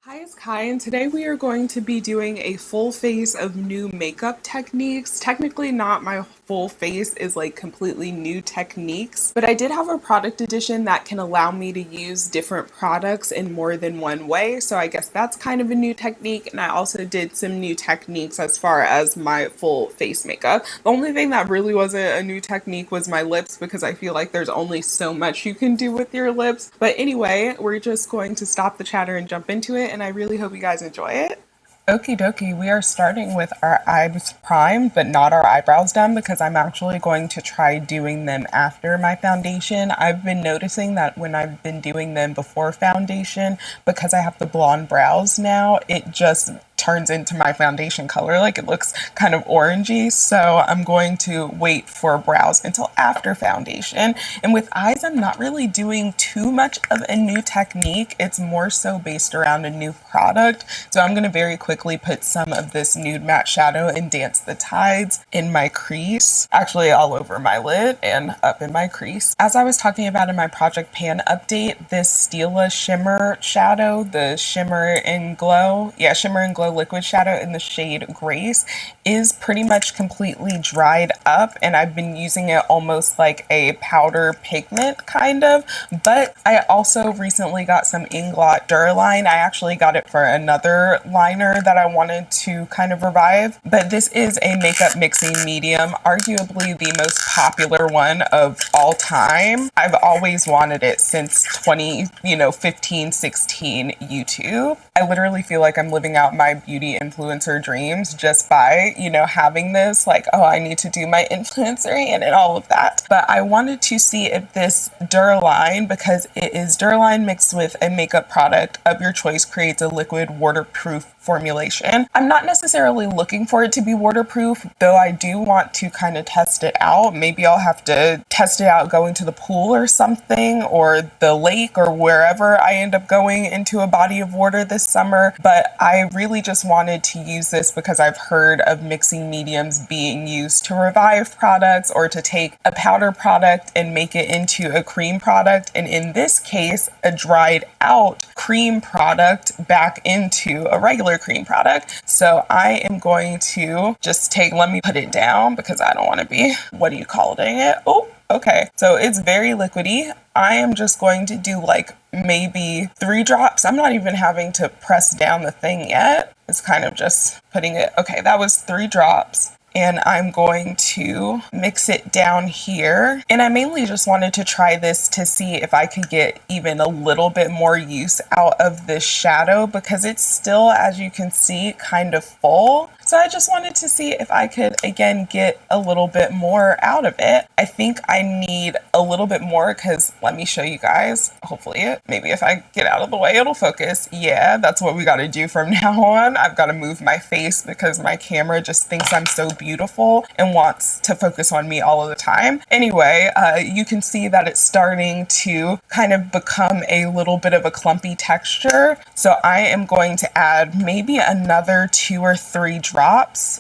Hi, it's Kai, and today we are going to be doing a full face of new makeup techniques. Technically, not my full face is like completely new techniques, but I did have a product edition that can allow me to use different products in more than one way. So I guess that's kind of a new technique. And I also did some new techniques as far as my full face makeup. The only thing that really wasn't a new technique was my lips because I feel like there's only so much you can do with your lips. But anyway, we're just going to stop the chatter and jump into it, and I really hope you guys enjoy it. Okie dokie, we are starting with our eyes primed, but not our eyebrows done because I'm actually going to try doing them after my foundation. I've been noticing that when I've been doing them before foundation, because I have the blonde brows now, it just turns into my foundation color. Like it looks kind of orangey. So I'm going to wait for brows until after foundation. And with eyes, I'm not really doing too much of a new technique. It's more so based around a new product. So I'm going to very quickly put some of this Nude matte shadow and Dance the Tides in my crease, actually all over my lid and up in my crease. As I was talking about in my Project Pan update, this Stila shimmer shadow, the Shimmer and Glow, Shimmer and Glow liquid shadow in the shade Grace, is pretty much completely dried up, and I've been using it almost like a powder pigment kind of. But I also recently got some Inglot Duraline. I actually got it for another liner that I wanted to kind of revive, but this is a makeup mixing medium, arguably the most popular one of all time. I've always wanted it since 15, 16 YouTube. I literally feel like I'm living out my beauty influencer dreams just by, having this, like, oh, I need to do my influencer hand and all of that. But I wanted to see if this Duraline, because it is Duraline mixed with a makeup product of your choice, creates a liquid waterproof formulation. I'm not necessarily looking for it to be waterproof, though I do want to kind of test it out. Maybe I'll have to test it out going to the pool or something, or the lake, or wherever I end up going into a body of water this summer. But I really just wanted to use this because I've heard of mixing mediums being used to revive products or to take a powder product and make it into a cream product. And in this case, a dried out cream product back into a regular cream product. So I am going to just let me put it down because I don't want to be, what do you call it? Oh, okay. So it's very liquidy. I am just going to do like maybe 3 drops. I'm not even having to press down the thing yet. It's kind of just putting it. Okay, that was 3 drops. And I'm going to mix it down here. And I mainly just wanted to try this to see if I could get even a little bit more use out of this shadow because it's still, as you can see, kind of full. So I just wanted to see if I could, again, get a little bit more out of it. I think I need a little bit more because let me show you guys. Hopefully, maybe if I get out of the way, it'll focus. Yeah, that's what we got to do from now on. I've got to move my face because my camera just thinks I'm so beautiful and wants to focus on me all of the time. Anyway, you can see that it's starting to kind of become a little bit of a clumpy texture. So I am going to add maybe another 2 or 3 drops.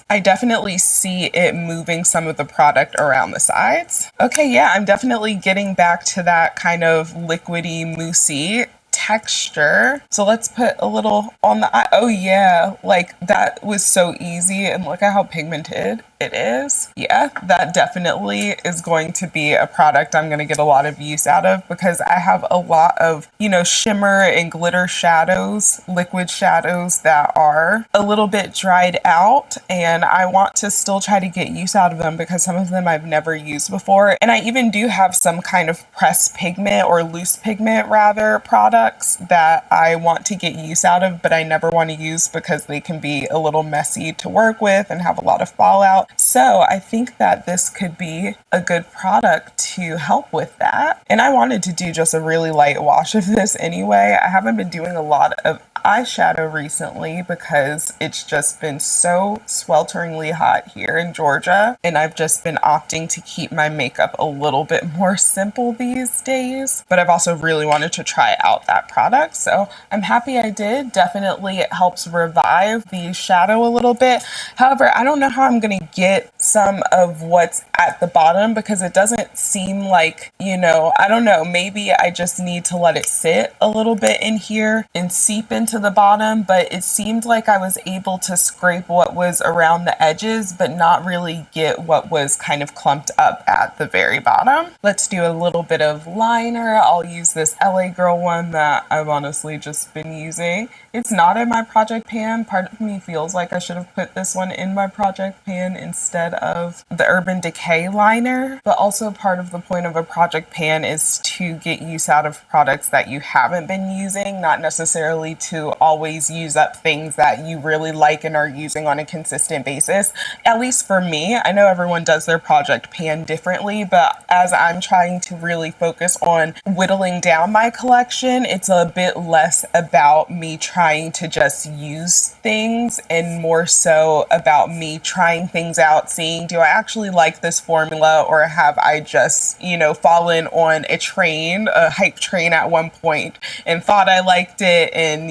I definitely see it moving some of the product around the sides. Okay, yeah, I'm definitely getting back to that kind of liquidy, moussey texture. So let's put a little on the eye. Oh yeah, like that was so easy, and look at how pigmented it is. Yeah, that definitely is going to be a product I'm going to get a lot of use out of because I have a lot of, shimmer and glitter shadows, liquid shadows that are a little bit dried out, and I want to still try to get use out of them because some of them I've never used before. And I even do have some kind of pressed pigment or loose pigment rather products that I want to get use out of, but I never want to use because they can be a little messy to work with and have a lot of fallout. So I think that this could be a good product to help with that. And I wanted to do just a really light wash of this anyway. I haven't been doing a lot of eyeshadow recently because it's just been so swelteringly hot here in Georgia, and I've just been opting to keep my makeup a little bit more simple these days. But I've also really wanted to try out that product, so I'm happy I did. Definitely it helps revive the shadow a little bit. However, I don't know how I'm gonna get some of what's at the bottom because it doesn't seem like, I don't know, maybe I just need to let it sit a little bit in here and seep into into the bottom, but it seemed like I was able to scrape what was around the edges, but not really get what was kind of clumped up at the very bottom. Let's do a little bit of liner. I'll use this LA Girl one that I've honestly just been using. It's not in my project pan. Part of me feels like I should have put this one in my project pan instead of the Urban Decay liner, but also part of the point of a project pan is to get use out of products that you haven't been using, not necessarily to always use up things that you really like and are using on a consistent basis. At least for me, I know everyone does their project pan differently, but as I'm trying to really focus on whittling down my collection, it's a bit less about me trying to just use things and more so about me trying things out, seeing, do I actually like this formula, or have I just, fallen on a train, a hype train at one point and thought I liked it and,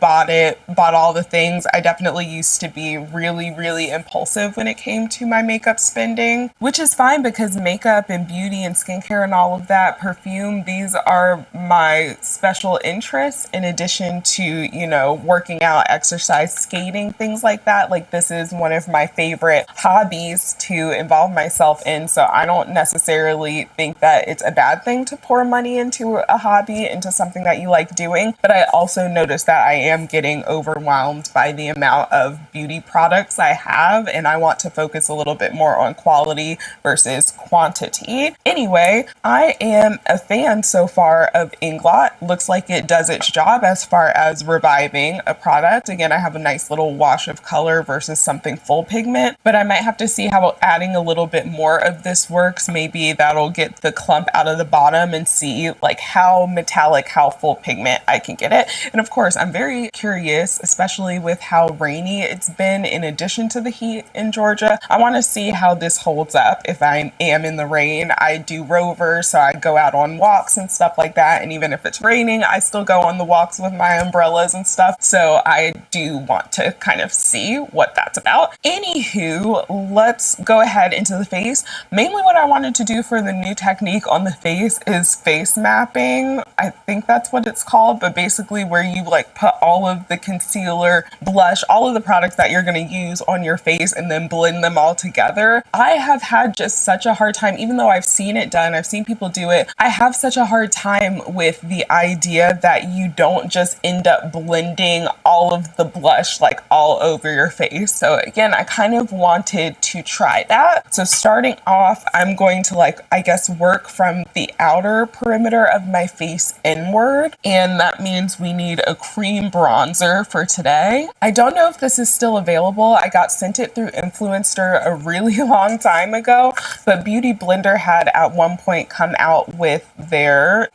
bought all the things. I definitely used to be really, really impulsive when it came to my makeup spending, which is fine because makeup and beauty and skincare and all of that, perfume, these are my special interests in addition to, working out, exercise, skating, things like that. Like, this is one of my favorite hobbies to involve myself in. So I don't necessarily think that it's a bad thing to pour money into a hobby, into something that you like doing. But I also notice that I am getting overwhelmed by the amount of beauty products I have, and I want to focus a little bit more on quality versus quantity. Anyway, I am a fan so far of Inglot. Looks like it does its job as far as reviving a product. Again, I have a nice little wash of color versus something full pigment, but I might have to see how adding a little bit more of this works. Maybe that'll get the clump out of the bottom and see like how metallic, how full pigment I can get it. And of course, I'm very curious, especially with how rainy it's been in addition to the heat in Georgia. I want to see how this holds up if I am in the rain. I do rover, so I go out on walks and stuff like that. And even if it's raining, I still go on the walks with my umbrellas and stuff. So I do want to kind of see what that's about. Anywho, let's go ahead into the face. Mainly what I wanted to do for the new technique on the face is face mapping. I think that's what it's called, but basically where you like put all of the concealer, blush, all of the products that you're going to use on your face and then blend them all together. I have had just such a hard time, even though I've seen it done, I've seen people do it, I have such a hard time with the idea that you don't just end up blending all of the blush like all over your face. So again, I kind of wanted to try that. So starting off, I'm going to work from the outer perimeter of my face inward. And that means we need a cream bronzer for today. I don't know if this is still available. I got sent it through Influencer a really long time ago, but Beauty Blender had at one point come out with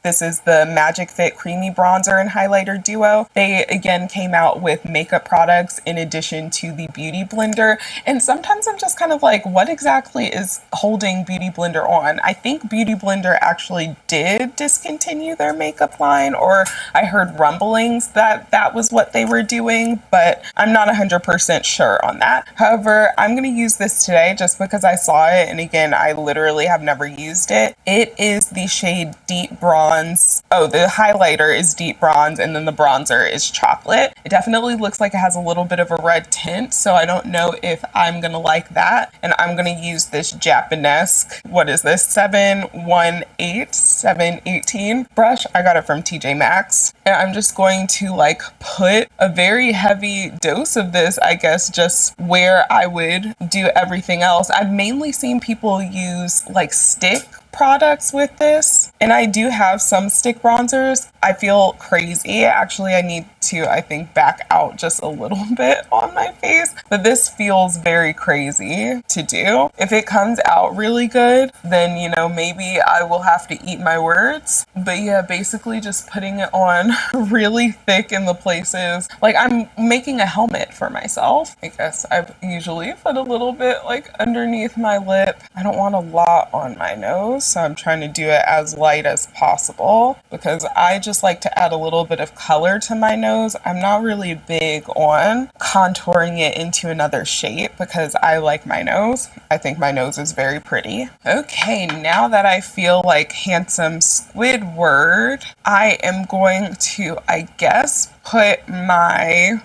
this is the Magic Fit Creamy Bronzer and Highlighter Duo. They again came out with makeup products in addition to the Beauty Blender. And sometimes I'm just kind of like, what exactly is holding Beauty Blender on? I think Beauty Blender actually did discontinue their makeup line, or I heard rumblings that that was what they were doing, but I'm not 100% sure on that. However, I'm going to use this today just because I saw it, and again, I literally have never used it. It is the shade Deep Bronze. Oh, the highlighter is Deep Bronze, and then the bronzer is Chocolate. It definitely looks like it has a little bit of a red tint, so I don't know if I'm going to like that. And I'm going to use this Japanesque, what is this, 718 brush. I got it from TJ Maxx. And I'm just going to put a very heavy dose of this, I guess, just where I would do everything else. I've mainly seen people use stick products with this, and I do have some stick bronzers. I feel crazy. Actually, I need to, I think, back out just a little bit on my face, but this feels very crazy to do. If it comes out really good, then, maybe I will have to eat my words. But yeah, basically just putting it on really thick in the places. I'm making a helmet for myself. I guess I usually put a little bit underneath my lip. I don't want a lot on my nose, so I'm trying to do it as light as possible because I just like to add a little bit of color to my nose. I'm not really big on contouring it into another shape because I like my nose. I think my nose is very pretty. Okay, now that I feel like handsome Squidward, I am going to, I guess, put my,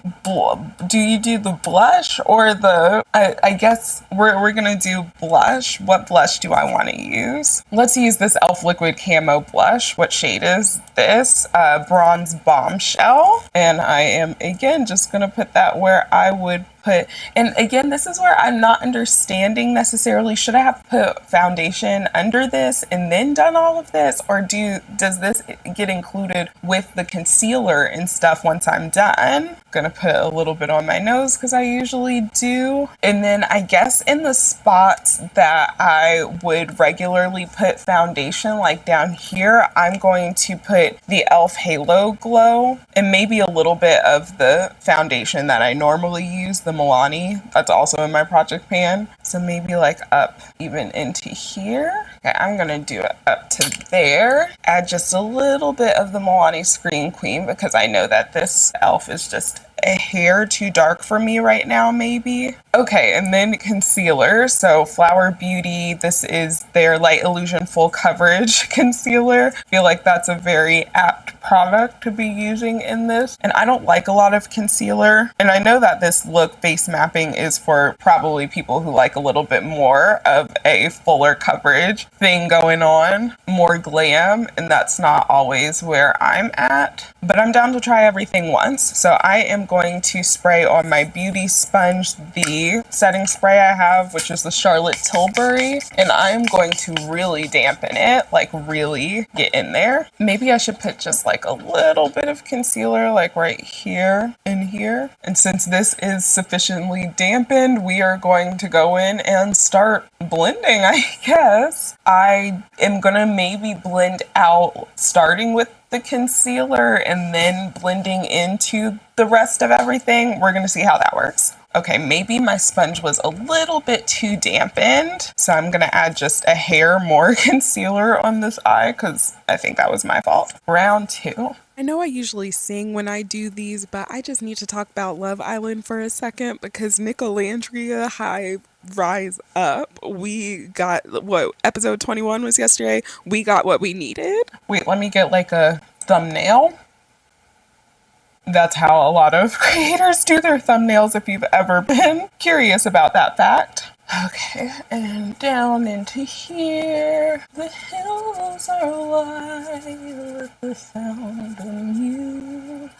do you do the blush or the, I guess we're gonna do blush. What blush do I want to use? Let's use this e.l.f. Liquid Camo blush. What shade is this? Bronze Bombshell. And I am, again, just gonna put that where I would put, and again, this is where I'm not understanding necessarily, should I have put foundation under this and then done all of this, or does this get included with the concealer and stuff once I'm done? Gonna put a little bit on my nose because I usually do, and then I guess in the spots that I would regularly put foundation, like down here, I'm going to put the e.l.f. Halo Glow and maybe a little bit of the foundation that I normally use, the Milani, that's also in my project pan. So maybe like up even into here. Okay, I'm gonna do it up to there. Add just a little bit of the Milani Scream Queen because I know that this e.l.f. is just a hair too dark for me right now, maybe. Okay, and then concealer. So Flower Beauty, this is their Light Illusion Full Coverage Concealer. I feel like that's a very apt product to be using in this. And I don't like a lot of concealer. And I know that this look face mapping is for probably people who like a little bit more of a fuller coverage thing going on, more glam, and that's not always where I'm at. But I'm down to try everything once. So I am going to spray on my beauty sponge the setting spray I have, which is the Charlotte Tilbury, and I'm going to really dampen it, like really get in there. Maybe I should put just like a little bit of concealer like right here and here. And since this is sufficiently dampened, we are going to go in and start blending, I guess. I am gonna maybe blend out starting with the concealer and then blending into the rest of everything. We're gonna see how that works. Okay, maybe my sponge was a little bit too dampened, so I'm gonna add just a hair more concealer on this eye because I think that was my fault. Round two. I know I usually sing when I do these, but I just need to talk about Love Island for a second because Nicolandria High Rise Up. We got what episode 21 was yesterday. We got what we needed. Wait, let me get like a thumbnail. That's how a lot of creators do their thumbnails if you've ever been curious about that fact. Okay, and down into here. The hills are alive with the sound of music.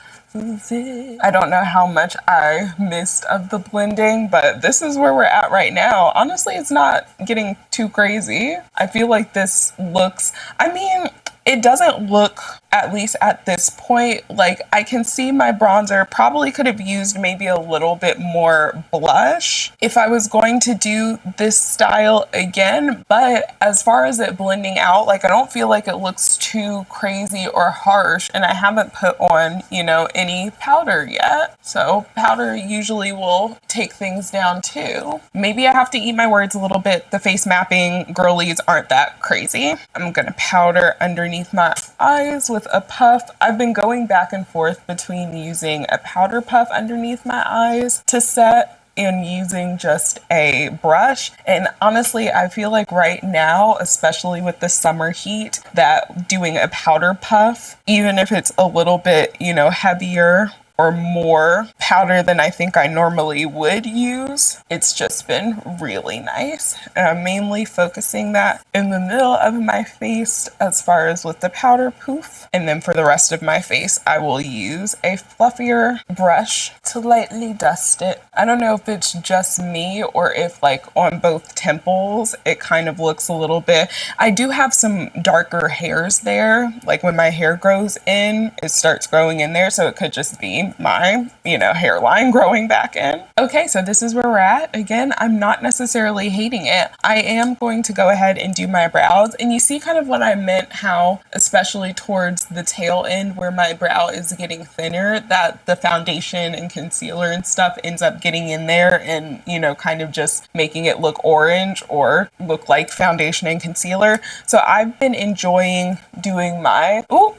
I don't know how much I missed of the blending, but this is where we're at right now. Honestly, it's not getting too crazy. I feel like this looks, I mean, it doesn't look, at least at this point, like I can see my bronzer probably could have used maybe a little bit more blush if I was going to do this style again. But as far as it blending out, like I don't feel like it looks too crazy or harsh, and I haven't put on, you know, any powder yet. So powder usually will take things down too. Maybe I have to eat my words a little bit. The face mapping girlies aren't that crazy. I'm gonna powder underneath my eyes with a puff. I've been going back and forth between using a powder puff underneath my eyes to set and using just a brush. And honestly, I feel like right now, especially with the summer heat, that doing a powder puff, even if it's a little bit, you know, heavier or more powder than I think I normally would use, it's just been really nice. And I'm mainly focusing that in the middle of my face as far as with the powder poof. And then for the rest of my face, I will use a fluffier brush to lightly dust it. I don't know if it's just me or if like on both temples, it kind of looks a little bit, I do have some darker hairs there. Like when my hair grows in, it starts growing in there. So it could just be my, you know, hairline growing back in. Okay, so this is where we're at. Again, I'm not necessarily hating it. I am going to go ahead and do my brows. And you see kind of what I meant, how especially towards the tail end where my brow is getting thinner, that the foundation and concealer and stuff ends up getting in there and, you know, kind of just making it look orange or look like foundation and concealer. So I've been enjoying doing my, ooh,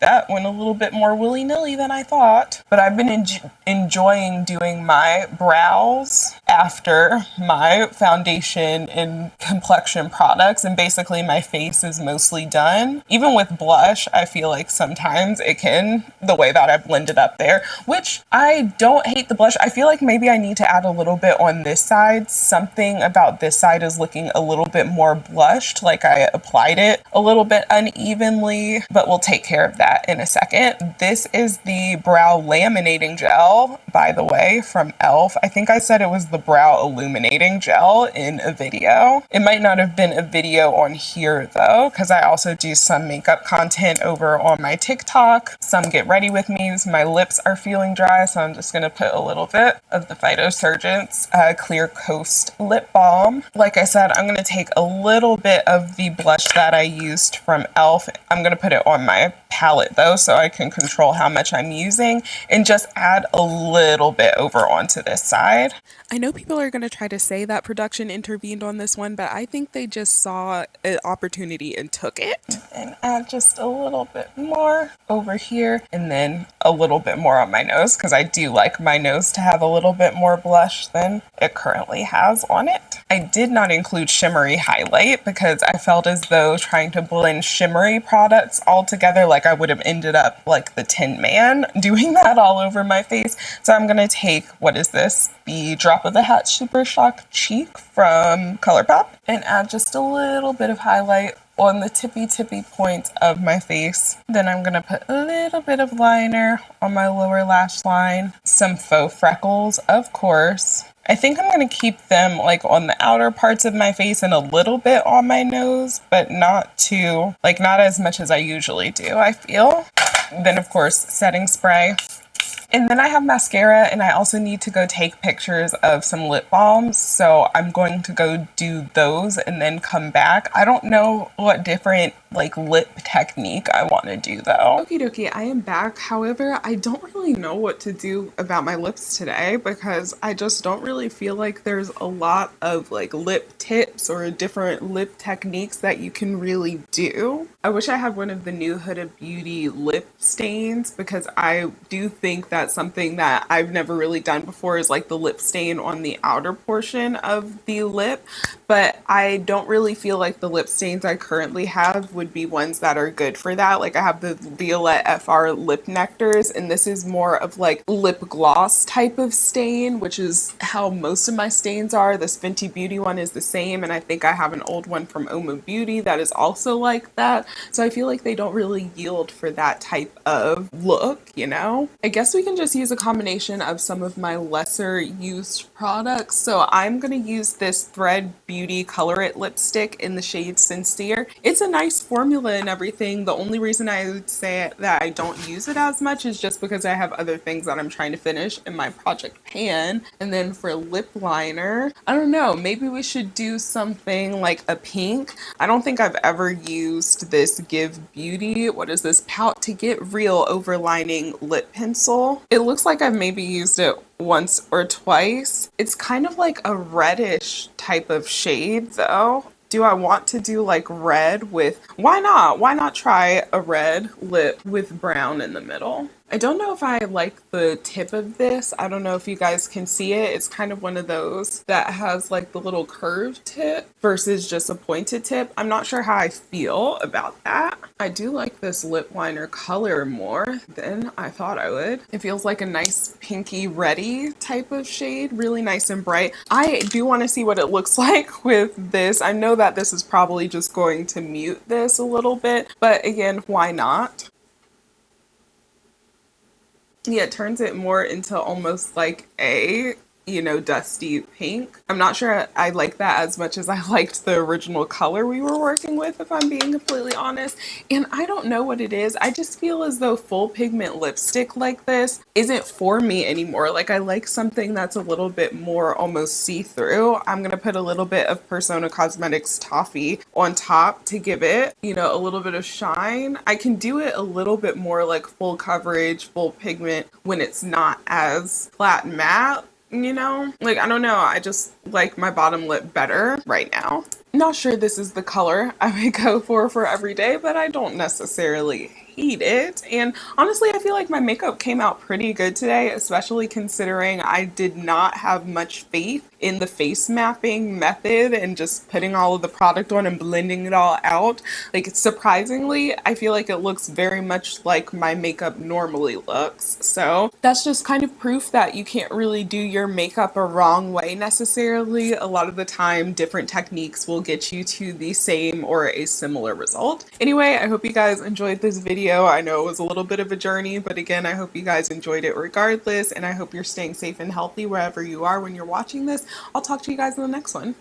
that went a little bit more willy-nilly than I thought. But I've been enjoying doing my brows after my foundation and complexion products, and basically my face is mostly done. Even with blush, I feel like sometimes it can, the way that I blended up there, which I don't hate the blush. I feel like maybe I need to add a little bit on this side. Something about this side is looking a little bit more blushed, like I applied it a little bit unevenly, but we'll take care of that in a second. This is the brow laminating gel, by the way, from e.l.f. I think I said it was the brow illuminating gel in a video. It might not have been a video on here though, because I also do some makeup content over on my TikTok. Some get ready with me. My lips are feeling dry, so I'm just going to put a little bit of the Phytosurgence Clear Coast lip balm. Like I said, I'm going to take a little bit of the blush that I used from e.l.f. I'm going to put it on my palette though, so I can control how much I'm using, and just add a little bit over onto this side. I know people are going to try to say that production intervened on this one, but I think they just saw an opportunity and took it. And add just a little bit more over here, and then a little bit more on my nose, because I do like my nose to have a little bit more blush than it currently has on it. I did not include shimmery highlight because I felt as though trying to blend shimmery products all together, like I would have ended up like the Tin Man doing that all over my face. So I'm going to take, what is this? The Drop of the Hat Super Shock Cheek from ColourPop, and add just a little bit of highlight on the tippy points of my face. Then I'm going to put a little bit of liner on my lower lash line. Some faux freckles, of course. I think I'm going to keep them like on the outer parts of my face and a little bit on my nose, but not too, like not as much as I usually do, I feel. Then of course, setting spray. And then I have mascara, and I also need to go take pictures of some lip balms. So I'm going to go do those and then come back. I don't know what different like lip technique I want to do though. Okie dokie, I am back. However, I don't really know what to do about my lips today because I just don't really feel like there's a lot of like lip tips or different lip techniques that you can really do. I wish I had one of the new Huda Beauty lip stains, because I do think that something that I've never really done before is like the lip stain on the outer portion of the lip, but I don't really feel like the lip stains I currently have would be ones that are good for that. Like I have the Violette FR lip nectars, and this is more of like lip gloss type of stain, which is how most of my stains are. This Fenty Beauty one is the same, and I think I have an old one from Oma Beauty that is also like that. So I feel like they don't really yield for that type of look, you know? I guess we can just use a combination of some of my lesser used products. So I'm gonna use this Thread Beauty Color It lipstick in the shade Sincere. It's a nice formula and everything. The only reason I would say that I don't use it as much is just because I have other things that I'm trying to finish in my project pan. And then for lip liner, I don't know, maybe we should do something like a pink. I don't think I've ever used this Give Beauty, what is this, Pout to Get Real overlining lip pencil. It looks like I've maybe used it once or twice. It's kind of like a reddish type of shade though. Do I want to do like red with, why not? Why not try a red lip with brown in the middle? I don't know if I like the tip of this. I don't know if you guys can see it. It's kind of one of those that has like the little curved tip versus just a pointed tip. I'm not sure how I feel about that. I do like this lip liner color more than I thought I would. It feels like a nice pinky reddy type of shade, really nice and bright. I do want to see what it looks like with this. I know that this is probably just going to mute this a little bit, but again, why not? Yeah, it turns it more into almost like a, you know, dusty pink. I'm not sure I like that as much as I liked the original color we were working with, if I'm being completely honest. And I don't know what it is. I just feel as though full pigment lipstick like this isn't for me anymore. Like I like something that's a little bit more almost see-through. I'm gonna put a little bit of Persona Cosmetics Toffee on top to give it, you know, a little bit of shine. I can do it a little bit more like full coverage, full pigment when it's not as flat matte. You know, like, I don't know. I just like my bottom lip better right now. Not sure this is the color I would go for every day, but I don't necessarily hate it. And honestly, I feel like my makeup came out pretty good today, especially considering I did not have much faith in the face mapping method and just putting all of the product on and blending it all out. Like, surprisingly, I feel like it looks very much like my makeup normally looks. So that's just kind of proof that you can't really do your makeup a wrong way necessarily. A lot of the time, different techniques will get you to the same or a similar result. Anyway, I hope you guys enjoyed this video. I know it was a little bit of a journey, but again, I hope you guys enjoyed it regardless, and I hope you're staying safe and healthy wherever you are when you're watching this. I'll talk to you guys in the next one.